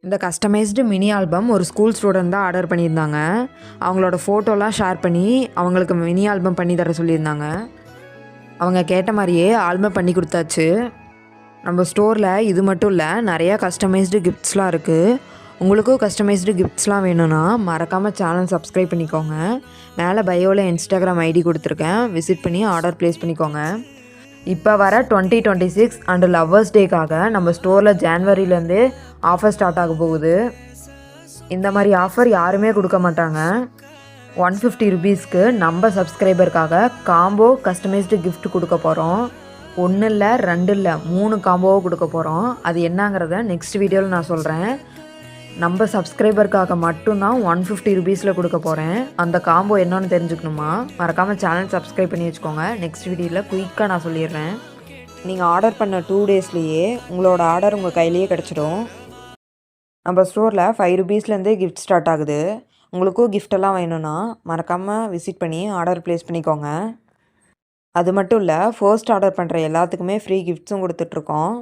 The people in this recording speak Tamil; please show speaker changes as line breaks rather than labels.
இந்த கஸ்டமைஸ்டு மினி ஆல்பம் ஒரு ஸ்கூல் ஸ்டூடெண்ட் தான் ஆர்டர் பண்ணியிருந்தாங்க. அவங்களோட ஃபோட்டோலாம் ஷேர் பண்ணி அவங்களுக்கு மினி ஆல்பம் பண்ணி தர சொல்லியிருந்தாங்க. அவங்க கேட்ட மாதிரியே ஆல்பம் பண்ணி கொடுத்தாச்சு. நம்ம ஸ்டோரில் இது மட்டும் இல்லை, நிறையா கஸ்டமைஸ்டு கிஃப்ட்ஸ்லாம் இருக்குது. உங்களுக்கும் கஸ்டமைஸ்டு கிஃப்ட்ஸ்லாம் வேணும்னா மறக்காமல் சேனல் சப்ஸ்கிரைப் பண்ணிக்கோங்க. மேலே பயோவில் இன்ஸ்டாகிராம் ஐடி கொடுத்துருக்கேன், விசிட் பண்ணி ஆர்டர் ப்ளேஸ் பண்ணிக்கோங்க. இப்போ வர 2026 அண்ட் லவ்வர்ஸ் டேக்காக நம்ம ஸ்டோரில் ஜான்வரியிலேருந்தே ஆஃபர் ஸ்டார்ட் ஆக போகுது. இந்த மாதிரி ஆஃபர் யாருமே கொடுக்க மாட்டாங்க. 150 ருபீஸ்க்கு நம்ம சப்ஸ்கிரைபருக்காக காம்போ கஸ்டமைஸ்டு கிஃப்ட் கொடுக்க போகிறோம். 1 இல்லை 2 இல்லை 3 காம்போவை கொடுக்க போகிறோம். அது என்னங்கிறத நெக்ஸ்ட் வீடியோவில் நான் சொல்கிறேன். நம்ம சப்ஸ்கிரைபருக்காக மட்டும்தான் 150 ருபீஸில் கொடுக்க போகிறேன். அந்த காம்போ என்னன்னு தெரிஞ்சுக்கணுமா, மறக்காமல் சேனல் சப்ஸ்கிரைப் பண்ணி வச்சுக்கோங்க. நெக்ஸ்ட் வீடியோவில் குயிக்காக நான் சொல்லிடுறேன். நீங்கள் ஆர்டர் பண்ண 2 டேஸ்லேயே உங்களோட ஆர்டர் உங்கள் கையிலேயே கிடச்சிடும். நம்ம ஸ்டோரில் 5 ருபீஸ்லேருந்தே கிஃப்ட் ஸ்டார்ட் ஆகுது. உங்களுக்கும் கிஃப்டெல்லாம் வேணும்னா மறக்காமல் விசிட் பண்ணி ஆர்டர் ப்ளேஸ் பண்ணிக்கோங்க. அது மட்டும் இல்லை, ஃபர்ஸ்ட் ஆர்டர் பண்ணுற எல்லாத்துக்குமே ஃப்ரீ கிஃப்ட்ஸும் கொடுத்துட்ருக்கோம்.